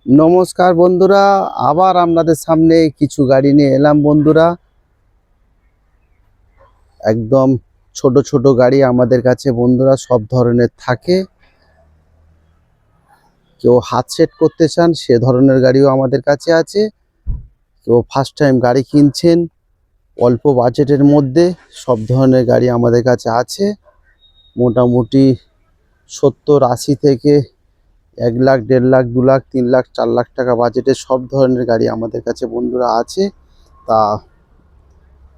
নমস্কার বন্ধুরা, আবার আপনাদের সামনে কিছু গাড়ি নিয়ে এলাম বন্ধুরা। একদম ছোট ছোট গাড়ি আমাদের কাছে বন্ধুরা সব ধরনের থাকে। কেউ হাত সেট করতে চান সে ধরনের গাড়িও আমাদের কাছে আছে। কেউ ফার্স্ট টাইম গাড়ি কিনছেন অল্প বাজেটের মধ্যে, সব ধরনের গাড়ি আমাদের কাছে আছে। মোটামুটি 70-80 থেকে 1 লাখ, 1.5 লাখ, 2 লাখ, 3 লাখ, 4 লাখ টাকা বাজেটের সব ধরনের গাড়ি আমাদের কাছে বন্ধুরা আছে। তা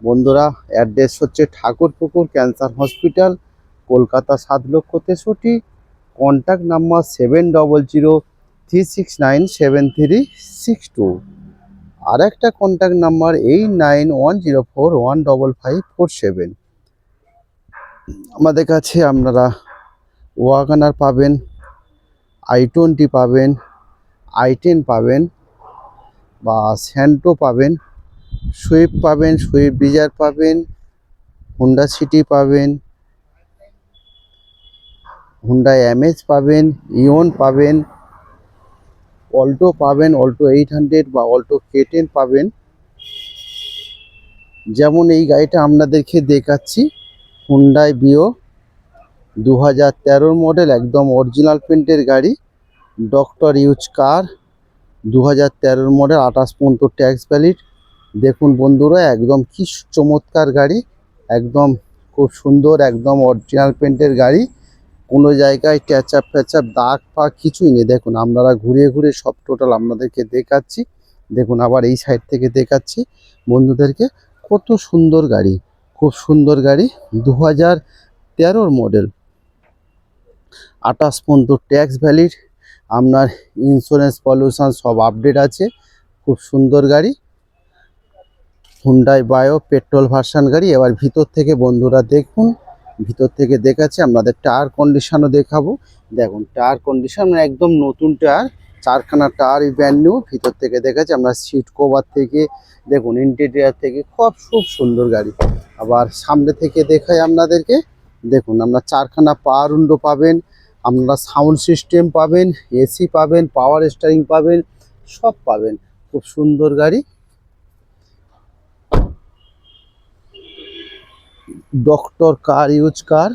বন্ধুরা, অ্যাড্রেস হচ্ছে Thakurpukur cancer hospital, Kolkata 7,63,। Contact number 7003697362। আর একটা কন্ট্যাক্ট নাম্বার 8910415547। আমাদের কাছে আপনারা ওয়াগনার পাবেন, i20 পাবেন, i10 পাবেন, বা স্যান্টো পাবেন, সুইফট পাবেন, সুইফট ডিজায়ার পাবেন, হুন্ডা সিটি পাবেন, হুন্ডা এমএজ পাবেন, ইওন পাবেন, অল্টো পাবেন, অল্টো 800 বা অল্টো K10 পাবেন। যেমন এই গাড়িটা আপনাদেরকে দেখাচ্ছি, হুন্ডাই বিও 2013 মডেল, একদম অরিজিনাল প্রিন্টের গাড়ি, ডক্টর ইউজ কার, 2013 মডেল, 28 পর্যন্ত ট্যাক্স ভ্যালিড। দেখুন বন্ধুরা, একদম কি চমৎকার গাড়ি, একদম খুব সুন্দর, একদম অরিজিনাল প্রিন্টের গাড়ি। কোনো জায়গায় ট্যাচআপ ফ্যাচআপ দাগ ফাগ কিছুই নেই। দেখুন আপনারা ঘুরিয়ে ঘুরিয়ে সব টোটাল আপনাদেরকে দেখাচ্ছি। দেখুন আবার এই সাইড থেকে দেখাচ্ছি বন্ধুদেরকে। কত সুন্দর গাড়ি, খুব সুন্দর গাড়ি, 2013 মডেল, 28 পর্যন্ত ট্যাক্স ভ্যালিড। আপনার ইন্স্যুরেন্স পলিউশন সব আপডেট আছে। খুব সুন্দর গাড়ি, হুন্ডাই বায়ো পেট্রোল ভার্সন গাড়ি। এবার ভিতর থেকে বন্ধুরা দেখুন, ভিতর থেকে দেখাচ্ছি আপনাদের। টায়ার কন্ডিশনও দেখাবো। দেখুন টায়ার কন্ডিশন একদম নতুন টায়ার, 4খানা টায়ারই ব্র্যান্ড নিউ। ভিতর থেকে দেখাচ্ছি আমরা, সিট কভার থেকে দেখুন, ইন্টেরিয়ার থেকে খুব সুন্দর গাড়ি। আবার সামনে থেকে দেখাই আপনাদেরকে। দেখুন আপনার 4খানা পাওয়ার উইন্ডো পাবেন, আপনারা সাউন্ড সিস্টেম পাবেন, এসি পাবেন, পাওয়ার স্টিয়ারিং পাবেন, সব পাবেন। খুব সুন্দর গাড়ি, ডক্টর কার ইউজ কার,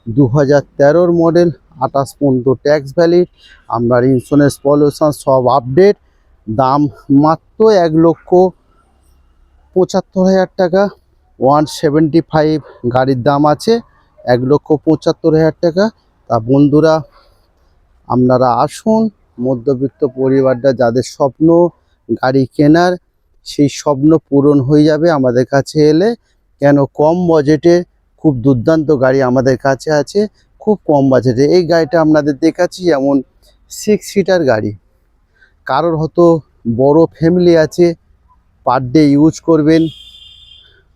2013 মডেল, 28 পর্যন্ত ট্যাক্স ভ্যালিড। আপনার ইন্স্যুরেন্স পলিউশন সব আপডেট। দাম মাত্র 1,75,000 টাকা, 175 গাড়ির দাম আছে, 1,75,000 টাকা। তা বন্ধুরা আপনারা আসুন, মধ্যবিত্ত পরিবারটা যাদের স্বপ্ন গাড়ি কেনার, সেই স্বপ্ন পূরণ হয়ে যাবে আমাদের কাছে এলে। কেন, কম বাজেটে খুব দুর্দান্ত গাড়ি আমাদের কাছে আছে, খুব কম বাজেটে। এই গাড়িটা আপনাদের দেখাচ্ছি, যেমন 6 সিটার গাড়ি। কারোর হয়তো বড় ফ্যামিলি আছে, পার ডে ইউজ করবেন,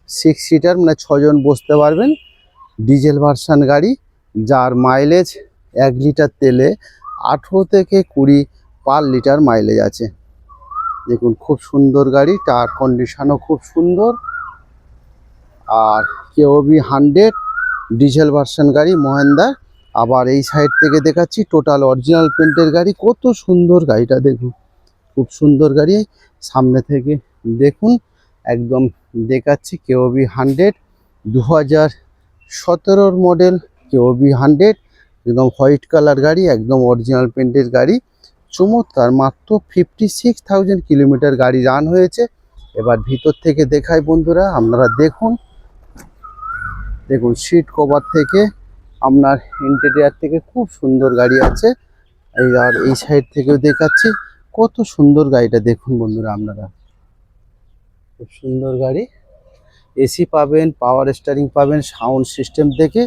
6 সিটার মানে 6 জন বসতে পারবেন। ডিজেল ভার্সান গাড়ি, যার মাইলেজ 1 লিটার তেলে 18 থেকে 20 পার লিটার মাইলেজ আছে। দেখুন খুব সুন্দর গাড়ি, টায়ার কন্ডিশনও খুব সুন্দর। আর কেওবি 100 ডিজেল ভার্সন গাড়ি মহেন্দ্রা। আবার এই সাইড থেকে দেখাচ্ছি টোটাল অরিজিনাল পেন্টের গাড়ি। কত সুন্দর গাড়িটা দেখুন, খুব সুন্দর গাড়ি। সামনে থেকে দেখুন, একদম দেখাচ্ছি কেওবি 100, 2017 মডেল, কেওবি 100, একদম হোয়াইট কালার গাড়ি, একদম অরিজিনাল পেন্টের গাড়ি, চমৎকার। মাত্র 56,000 কিলোমিটার গাড়ি রান হয়েছে। এবার ভিতর থেকে দেখাই বন্ধুরা, আপনারা দেখুন। দেখুন সিট কভার থেকে আপনার ইন্টেরিয়ার থেকে খুব সুন্দর গাড়ি আছে। আর এই সাইড থেকেও দেখাচ্ছি, কত সুন্দর গাড়িটা দেখুন বন্ধুরা আপনারা, খুব সুন্দর গাড়ি। এসি পাবেন, পাওয়ার স্টিয়ারিং পাবেন, সাউন্ড সিস্টেম থেকে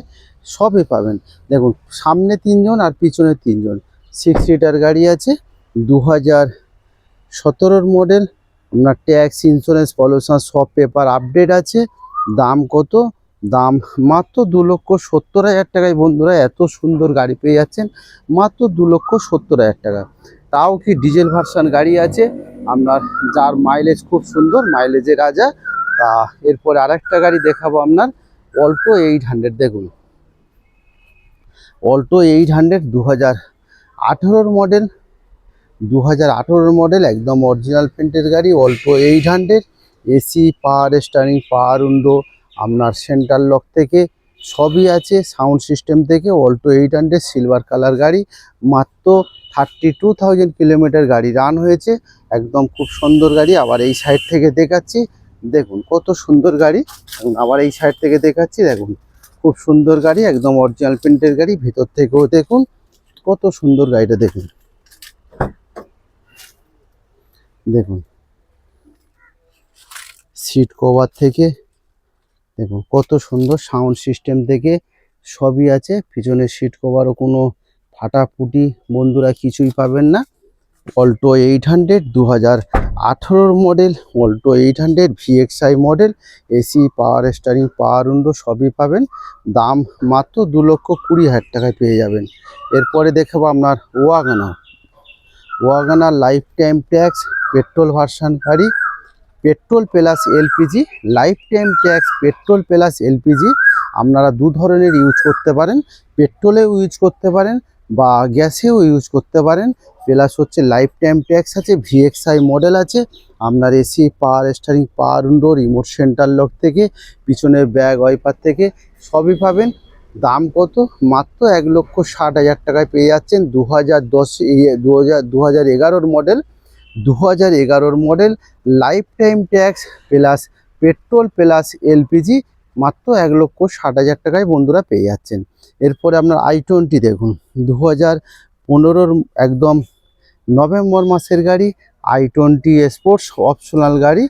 সবই পাবেন। দেখুন সামনে 3 জন আর পিছনে 3 জন, 6 সিটার গাড়ি আছে, 2017 মডেল। আপনার ট্যাক্স, ইন্স্যুরেন্স পলিউশন সব পেপার আপডেট আছে। দাম কত? দাম মাত্র 2,70,000 টাকায় বন্ধুরা এত সুন্দর গাড়ি পেয়ে যাচ্ছেন, মাত্র 2,70,000 টাকা। তাও কি ডিজেল ভার্সন গাড়ি আছে আপনার, যার মাইলেজ খুব সুন্দর, মাইলেজের রাজা। তা এরপরে আরেকটা গাড়ি দেখাবো আপনার, অল্টো 800। দেখুন অল্টো 800, 2018 মডেল, 2018 মডেল, একদম অরিজিনাল পেন্টের গাড়ি, অল্টো 800। এসি, পাওয়ার স্টারিং, পাওয়ার উইন্ডো, আপনার সেন্টার লক থেকে সবই আছে, সাউন্ড সিস্টেম থেকে। অল্টো 800 সিলভার কালার গাড়ি, মাত্র 32,000 কিলোমিটার গাড়ি রান হয়েছে। একদম খুব সুন্দর গাড়ি। আবার এই সাইড থেকে দেখাচ্ছি, দেখুন কত সুন্দর গাড়ি। আবার এই সাইড থেকে দেখাচ্ছি, দেখুন খুব সুন্দর গাড়ি, একদম অরিজিনাল পেন্টের গাড়ি। ভিতর থেকেও দেখুন কত সুন্দর গাড়িটা, দেখুন দেখুন সিট কভার থেকে দেখুন কত সুন্দর, সাউন্ড সিস্টেম থেকে সবই আছে। পিছনে সিট কভারও কোনো ফাটাফুটি বন্ধুরা কিছুই পাবেন না। Alto 800 2018 model, Alto 800 VXI model, AC, পাওয়ার স্টারিং, পাওয়ার উইন্ডো সবই পাবেন। দাম মাত্র 2,20,000 টাকায় পেয়ে যাবেন। এরপরে দেখাবো আপনার WagonR life time tax petrol version গাড়ি, petrol plus LPG. Life time tax petrol plus LPG আপনারা দু ধরনের ইউজ করতে পারেন, পেট্রোলেও ইউজ করতে পারেন বা গ্যাসেও ইউজ করতে পারেন। প্লাস হচ্ছে লাইফ টাইম ট্যাক্স আছে, ভিএক্সআই মডেল আছে। আপনার এসি, পাওয়ার স্টারিং, পাওয়ার উইন্ডো, রিমোট সেন্টার লক থেকে পিছনের ব্যাগ ওয়াইপার থেকে সবই পাবেন। দাম কত? মাত্র 1,60,000 টাকায় পেয়ে যাচ্ছেন। 2011 model, 2011 model, life time tax plus petrol plus LPG, মাত্র 1,60,000 টাকায় বন্ধুরা পেয়ে যাচ্ছেন। এরপরে আপনার i20 দেখুন, 2015 একদম নভেম্বর মাসের গাড়ি, i20 স্পোর্টস অপশনাল গাড়ি,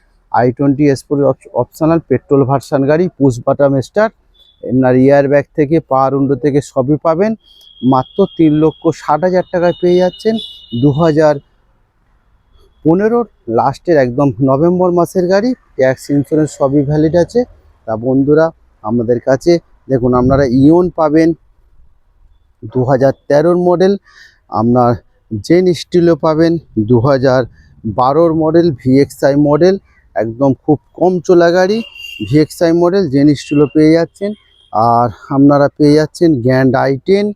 i20 sports optional petrol version গাড়ি, পুশ বাটন স্টার্ট, আপনার ইয়ার ব্যাগ থেকে পাওয়ার উইন্ডো থেকে সবই পাবেন। মাত্র 3,60,000 টাকায় পেয়ে যাচ্ছেন। 2015 লাস্টের একদম নভেম্বর মাসের গাড়ি, ট্যাক্স ইন্স্যুরেন্স সবই ভ্যালিড আছে। তা বন্ধুরা আমাদের কাছে দেখুন, আপনারা ইওন পাবেন 2013 মডেল, আপনার জেন স্টিলও পাবেন 2012 মডেল, ভিএক্সআই মডেল, একদম খুব কম চলা গাড়ি, ভিএক্সআই মডেল জেন স্টিলও পেয়ে যাচ্ছেন। আর আপনারা পেয়ে যাচ্ছেন grand i10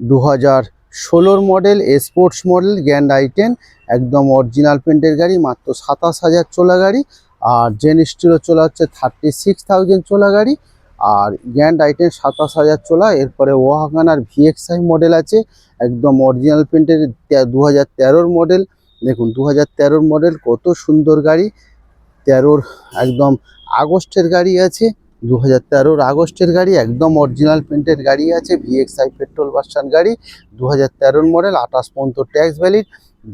2016 model, sports model grand i10, একদম অরিজিনাল পেন্টের গাড়ি, মাত্র 27,000 চলা গাড়ি। আর জেন স্টিলও চলা হচ্ছে 36,000 চলা গাড়ি। আর গ্র্যান্ড i10 27,000 চলা। এরপরে ওয়াগনার ভিএক্সআই মডেল আছে, একদম অরিজিনাল পেন্টের 2013 মডেল। দেখুন 2013 মডেল, কত সুন্দর গাড়ি। 13 একদম আগস্টের গাড়ি আছে, 2013 আগস্টের গাড়ি, একদম অরিজিনাল পেন্টের গাড়ি আছে, ভিএক্সআই পেট্রোল ভার্সন গাড়ি, 2013 মডেল, 28 পর্যন্ত ট্যাক্স ভ্যালিড।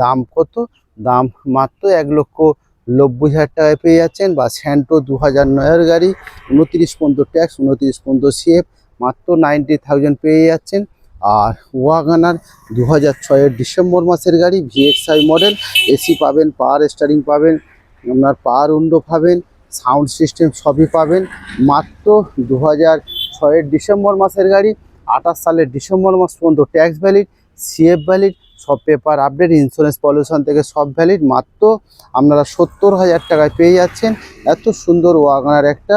দাম কত? দাম মাত্র 1,90,000 টাকায় পেয়ে যাচ্ছেন। বা স্যান্টো 2009 গাড়ি, 29 পর্যন্ত ট্যাক্স, 29 পর্যন্ত সিএফ, মাত্র 90,000 পেয়ে যাচ্ছেন। আর ওয়াগনার 2006 ডিসেম্বর মাসের গাড়ি, ভিএক্সআই মডেল, এসি পাবেন, পাওয়ার স্টারিং পাবেন, আপনার পাওয়ার উইন্ডো পাবেন, সাউন্ড সিস্টেম সবই পাবেন। মাত্র 2006 ডিসেম্বর মাসের গাড়ি, 28 সালের ডিসেম্বর মাস পর্যন্ত ট্যাক্স ভ্যালিড, সিএফ ভ্যালিড, সব পেপার আপডেট, ইন্স্যুরেন্স পলিউশন থেকে সব ভ্যালিড। মাত্র আপনারা 70,000 টাকায় পেয়ে যাচ্ছেন এত সুন্দর ওয়াগনার একটা।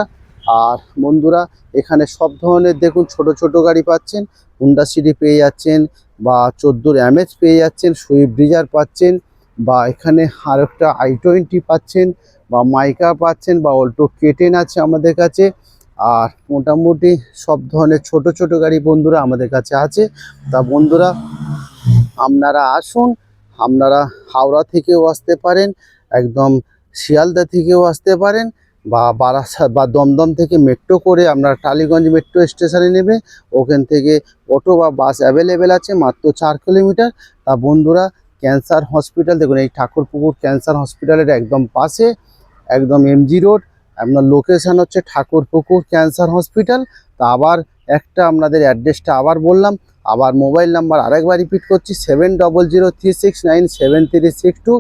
আর বন্ধুরা এখানে সব ধরনের দেখুন ছোট ছোট গাড়ি পাচ্ছেন, হুন্ডা সিটি পেয়ে যাচ্ছেন, বা 14 এমএচ পেয়ে যাচ্ছেন, সুইফট ডিজায়ার পাচ্ছেন, বা এখানে আর একটা i20 পাচ্ছেন, বা মাইকা পাচ্ছেন, বা অল্টো K10 আছে আমাদের কাছে। আর মোটামুটি সব ধরনের ছোট ছোট গাড়ি বন্ধুরা আমাদের কাছে আছে। তা বন্ধুরা আপনারা আসুন, আপনারা হাওড়া থেকেও আসতে পারেন, একদম শিয়ালদা থেকেও আসতে পারেন, বা বারাসাত বা দমদম থেকে মেট্রো করে আপনারা টালিগঞ্জ মেট্রো স্টেশনে নেবে, ওখান থেকে অটো বা বাস অ্যাভেলেবেল আছে, মাত্র 4 কিলোমিটার। তা বন্ধুরা ক্যান্সার হসপিটাল দেখুন, এই ঠাকুরপুকুর ক্যান্সার হসপিটালের একদম পাশে, একদম এমজি রোড, আপনার লোকেশান হচ্ছে ঠাকুরপুকুর ক্যান্সার হসপিটাল। তা আবার একটা আপনাদের অ্যাড্রেসটা আবার বললাম, আবার মোবাইল নাম্বার আরেকবার রিপিট করছি, 7003697362,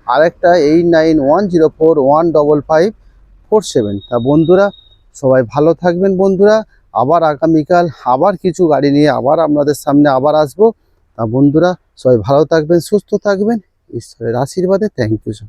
আরেকটা 8910415547। তা বন্ধুরা সবাই ভালো থাকবেন বন্ধুরা। আবার আগামীকাল আবার কিছু গাড়ি নিয়ে আবার আপনাদের সামনে আবার আসবো। তা বন্ধুরা সবাই ভালো থাকবেন, সুস্থ থাকবেন, ঈশ্বরের আশীর্বাদে। Thank you.